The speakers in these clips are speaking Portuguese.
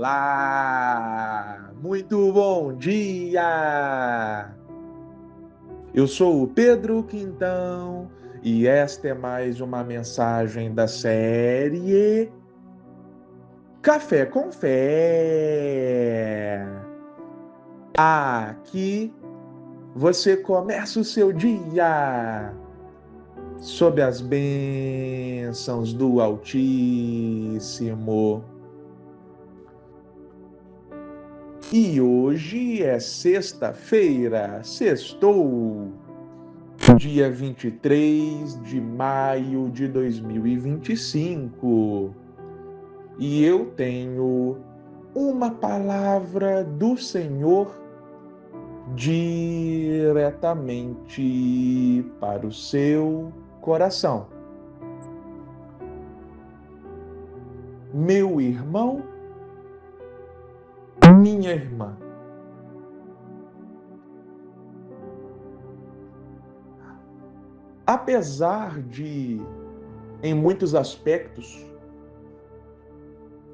Olá! Muito bom dia! Eu sou o Pedro Quintão e esta é mais uma mensagem da série Café com Fé. Aqui você começa o seu dia sob as bênçãos do Altíssimo. E hoje é sexta-feira, sextou, dia 23 de maio de 2025. E eu tenho uma palavra do Senhor diretamente para o seu coração. Meu irmão, minha irmã, apesar de, em muitos aspectos,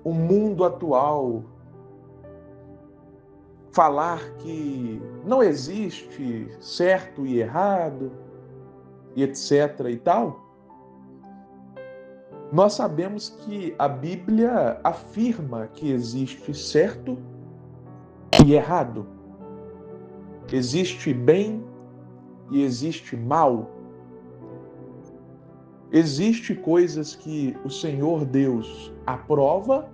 o mundo atual falar que não existe certo e errado, e etc. e tal, nós sabemos que a Bíblia afirma que existe certo e errado, existe bem e existe mal. Existe coisas que o Senhor Deus aprova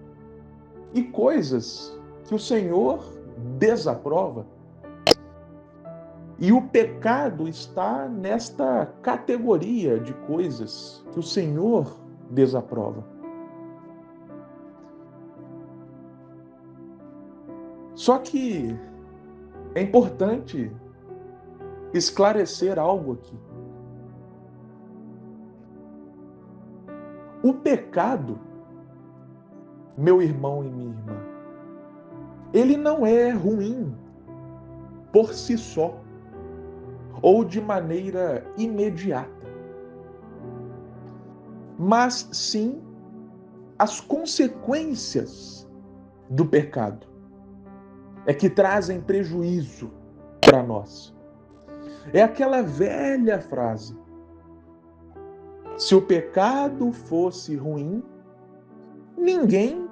e coisas que o Senhor desaprova. E o pecado está nesta categoria de coisas que o Senhor desaprova. Só que é importante esclarecer algo aqui. O pecado, meu irmão e minha irmã, ele não é ruim por si só ou de maneira imediata, mas sim as consequências do pecado é que trazem prejuízo para nós. É aquela velha frase: se o pecado fosse ruim, ninguém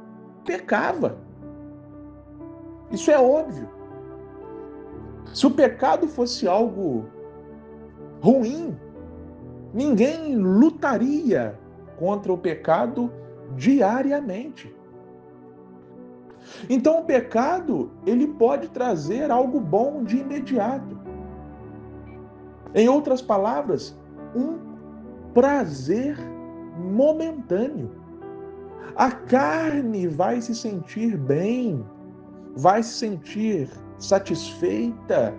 pecava. Isso é óbvio. Se o pecado fosse algo ruim, ninguém lutaria contra o pecado diariamente. Então o pecado, ele pode trazer algo bom de imediato. Em outras palavras, um prazer momentâneo. A carne vai se sentir bem, vai se sentir satisfeita,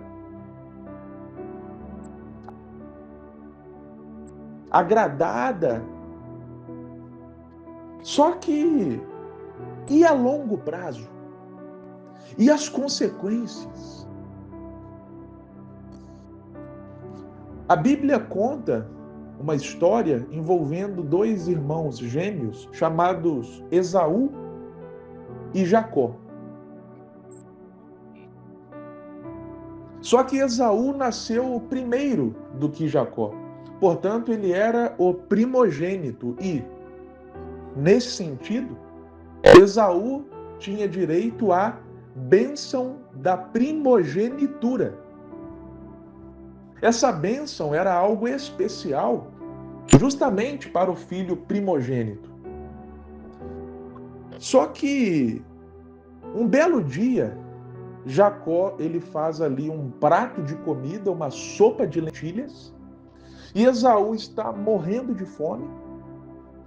agradada. Só que, e a longo prazo? E as consequências? A Bíblia conta uma história envolvendo dois irmãos gêmeos chamados Esaú e Jacó. Só que Esaú nasceu primeiro do que Jacó. Portanto, ele era o primogênito e, nesse sentido, Esaú tinha direito à bênção da primogenitura. Essa bênção era algo especial, justamente para o filho primogênito. Só que, um belo dia, Jacó, ele faz ali um prato de comida, uma sopa de lentilhas, e Esaú está morrendo de fome,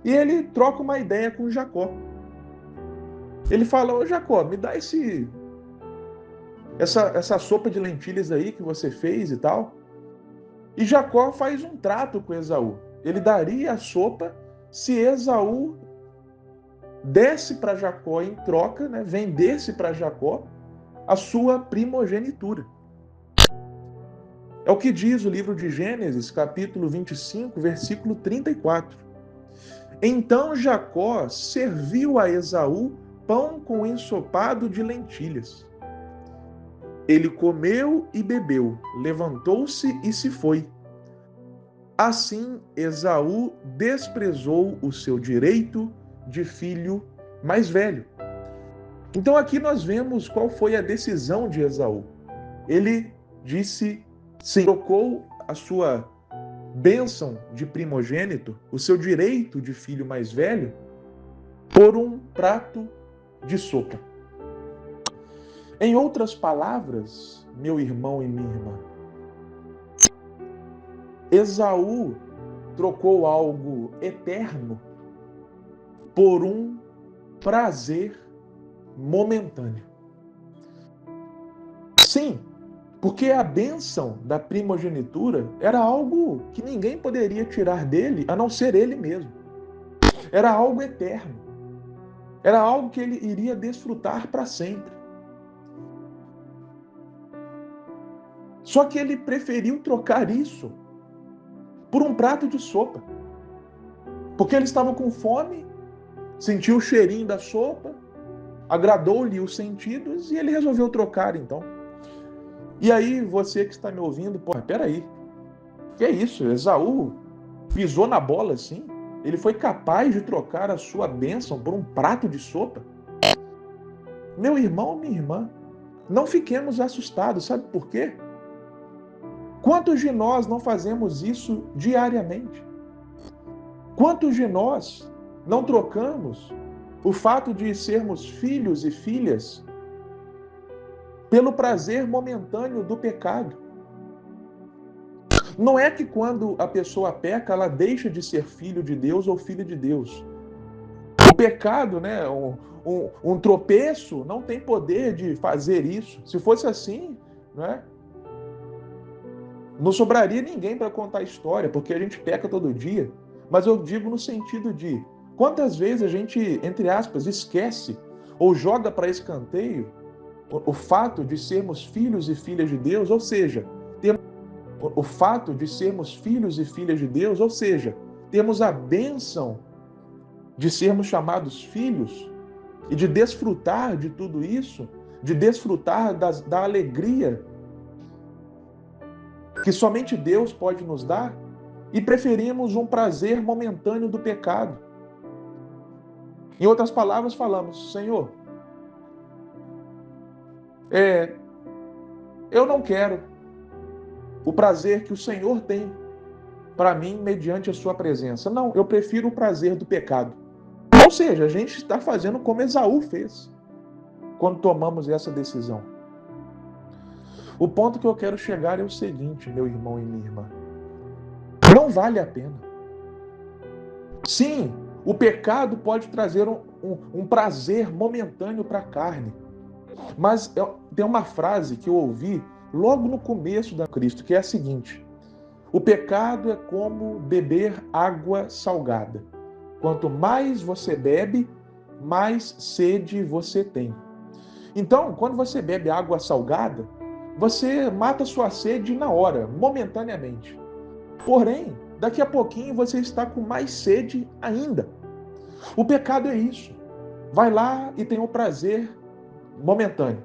e ele troca uma ideia com Jacó. Ele fala: ô Jacó, me dá essa sopa de lentilhas aí que você fez e tal. E Jacó faz um trato com Esaú. Ele daria a sopa se Esaú desse para Jacó em troca, né, vendesse para Jacó a sua primogenitura. É o que diz o livro de Gênesis, capítulo 25, versículo 34. Então Jacó serviu a Esaú pão com ensopado de lentilhas. Ele comeu e bebeu, levantou-se e se foi. Assim, Esaú desprezou o seu direito de filho mais velho. Então aqui nós vemos qual foi a decisão de Esaú. Ele disse sim, trocou a sua bênção de primogênito, o seu direito de filho mais velho, por um prato de sopa. Em outras palavras, meu irmão e minha irmã, Esaú trocou algo eterno por um prazer momentâneo. Sim, porque a bênção da primogenitura era algo que ninguém poderia tirar dele, a não ser ele mesmo. Era algo eterno. Era algo que ele iria desfrutar para sempre. Só que ele preferiu trocar isso por um prato de sopa. Porque ele estava com fome, sentiu o cheirinho da sopa, agradou-lhe os sentidos e ele resolveu trocar então. E aí, você que está me ouvindo, peraí, que é isso? Esaú pisou na bola assim? Ele foi capaz de trocar a sua bênção por um prato de sopa? Meu irmão, minha irmã, não fiquemos assustados, sabe por quê? Quantos de nós não fazemos isso diariamente? Quantos de nós não trocamos o fato de sermos filhos e filhas pelo prazer momentâneo do pecado? Não é que quando a pessoa peca, ela deixa de ser filho de Deus ou filha de Deus. O pecado, né, um tropeço, não tem poder de fazer isso. Se fosse assim, né, não sobraria ninguém para contar a história, porque a gente peca todo dia. Mas eu digo no sentido de quantas vezes a gente, entre aspas, esquece ou joga para escanteio o fato de sermos filhos e filhas de Deus, ou seja, o fato de sermos filhos e filhas de Deus, ou seja, temos a bênção de sermos chamados filhos e de desfrutar de tudo isso, de desfrutar da alegria que somente Deus pode nos dar, e preferimos um prazer momentâneo do pecado. Em outras palavras, falamos: Senhor, eu não quero o prazer que o Senhor tem para mim mediante a sua presença. Não, eu prefiro o prazer do pecado. Ou seja, a gente está fazendo como Esaú fez quando tomamos essa decisão. O ponto que eu quero chegar é o seguinte, meu irmão e minha irmã. Não vale a pena. Sim, o pecado pode trazer um prazer momentâneo para a carne. Mas tem uma frase que eu ouvi logo no começo da Cristo, que é a seguinte: o pecado é como beber água salgada. Quanto mais você bebe, mais sede você tem. Então, quando você bebe água salgada, você mata sua sede na hora, momentaneamente. Porém, daqui a pouquinho você está com mais sede ainda. O pecado é isso. Vai lá e tem o prazer momentâneo.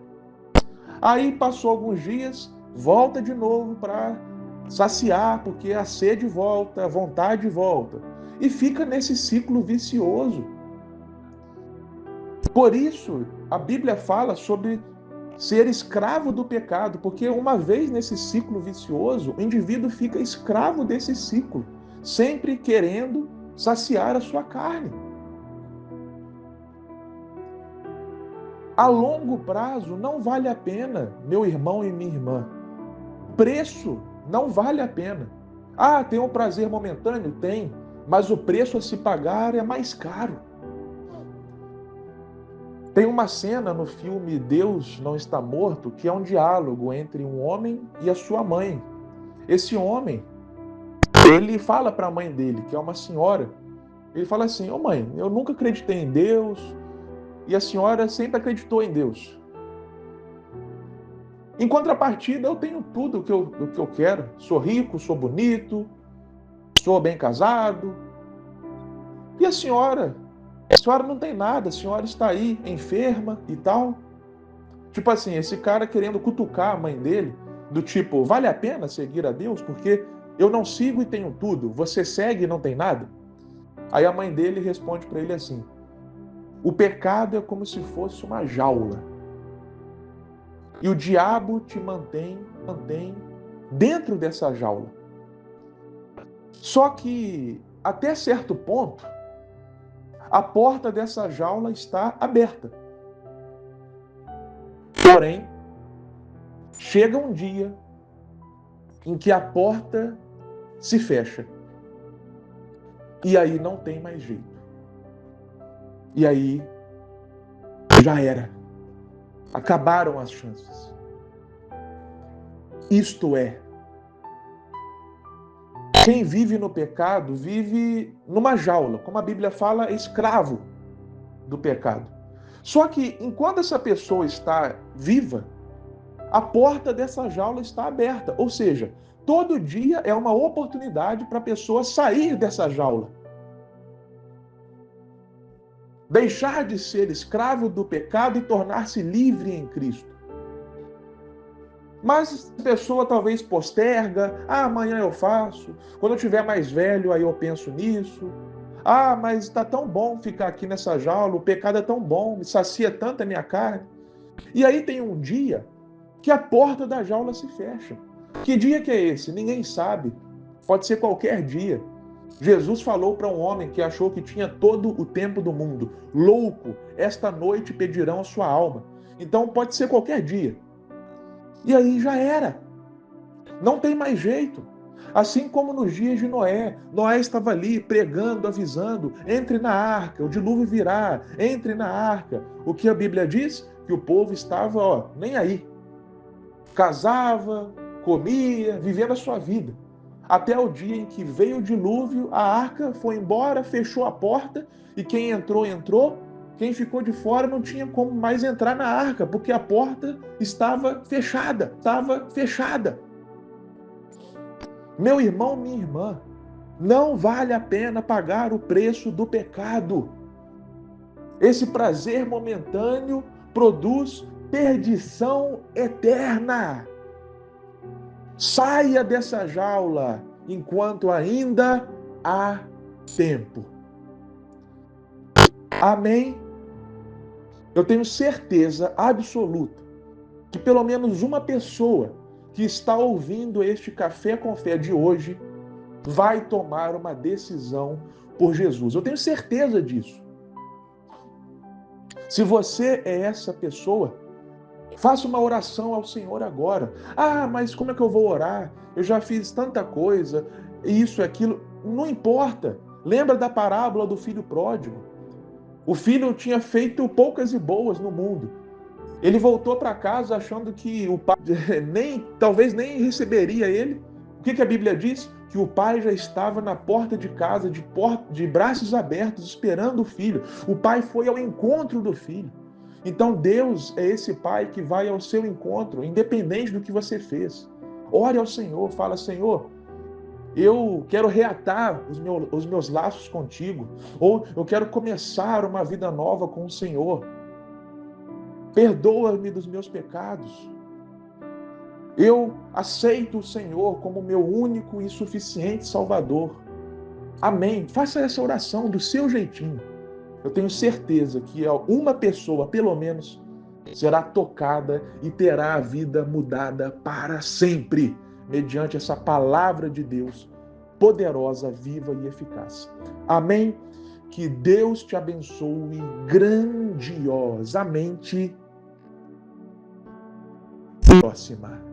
Aí passou alguns dias, volta de novo para saciar, porque a sede volta, a vontade volta. E fica nesse ciclo vicioso. Por isso, a Bíblia fala sobre ser escravo do pecado, porque uma vez nesse ciclo vicioso, o indivíduo fica escravo desse ciclo, sempre querendo saciar a sua carne. A longo prazo não vale a pena, meu irmão e minha irmã. O preço não vale a pena. Ah, tem um prazer momentâneo? Tem, mas o preço a se pagar é mais caro. Tem uma cena no filme Deus Não Está Morto, que é um diálogo entre um homem e a sua mãe. Esse homem, ele fala para a mãe dele, que é uma senhora, ele fala assim: ô mãe, eu nunca acreditei em Deus, e a senhora sempre acreditou em Deus. Em contrapartida, eu tenho tudo o que eu quero. Sou rico, sou bonito, sou bem casado. E a senhora A senhora não tem nada, a senhora está aí enferma e tal. Tipo assim, esse cara querendo cutucar a mãe dele, do tipo, vale a pena seguir a Deus? Porque eu não sigo e tenho tudo, você segue e não tem nada? Aí a mãe dele responde para ele assim: o pecado é como se fosse uma jaula. E o diabo te mantém dentro dessa jaula. Só que, até certo ponto, a porta dessa jaula está aberta. Porém, chega um dia em que a porta se fecha. E aí não tem mais jeito. E aí já era. Acabaram as chances. Isto é, quem vive no pecado vive numa jaula, como a Bíblia fala, é escravo do pecado. Só que enquanto essa pessoa está viva, a porta dessa jaula está aberta. Ou seja, todo dia é uma oportunidade para a pessoa sair dessa jaula. Deixar de ser escravo do pecado e tornar-se livre em Cristo. Mas a pessoa talvez posterga, amanhã eu faço, quando eu tiver mais velho, aí eu penso nisso. Mas está tão bom ficar aqui nessa jaula, o pecado é tão bom, me sacia tanto a minha carne. E aí tem um dia que a porta da jaula se fecha. Que dia que é esse? Ninguém sabe. Pode ser qualquer dia. Jesus falou para um homem que achou que tinha todo o tempo do mundo: louco, esta noite pedirão a sua alma. Então pode ser qualquer dia. E aí já era. Não tem mais jeito. Assim como nos dias de Noé. Noé estava ali pregando, avisando: entre na arca, o dilúvio virá, entre na arca. O que a Bíblia diz? Que o povo estava, nem aí. Casava, comia, vivendo a sua vida. Até o dia em que veio o dilúvio, a arca foi embora, fechou a porta, e quem entrou, entrou. Quem ficou de fora não tinha como mais entrar na arca, porque a porta estava fechada, estava fechada. Meu irmão, minha irmã, não vale a pena pagar o preço do pecado. Esse prazer momentâneo produz perdição eterna. Saia dessa jaula enquanto ainda há tempo. Amém? Eu tenho certeza absoluta que pelo menos uma pessoa que está ouvindo este Café com Fé de hoje vai tomar uma decisão por Jesus. Eu tenho certeza disso. Se você é essa pessoa, faça uma oração ao Senhor agora. Mas como é que eu vou orar? Eu já fiz tanta coisa, isso e aquilo. Não importa. Lembra da parábola do filho pródigo? O filho tinha feito poucas e boas no mundo. Ele voltou para casa achando que o pai talvez nem receberia ele. O que a Bíblia diz? Que o pai já estava na porta de casa, de braços abertos, esperando o filho. O pai foi ao encontro do filho. Então Deus é esse pai que vai ao seu encontro, independente do que você fez. Ore ao Senhor, fala: Senhor, eu quero reatar os meus laços contigo, ou eu quero começar uma vida nova com o Senhor. Perdoa-me dos meus pecados. Eu aceito o Senhor como meu único e suficiente Salvador. Amém. Faça essa oração do seu jeitinho. Eu tenho certeza que uma pessoa, pelo menos, será tocada e terá a vida mudada para sempre, mediante essa palavra de Deus, poderosa, viva e eficaz. Amém? Que Deus te abençoe grandiosamente. Próxima.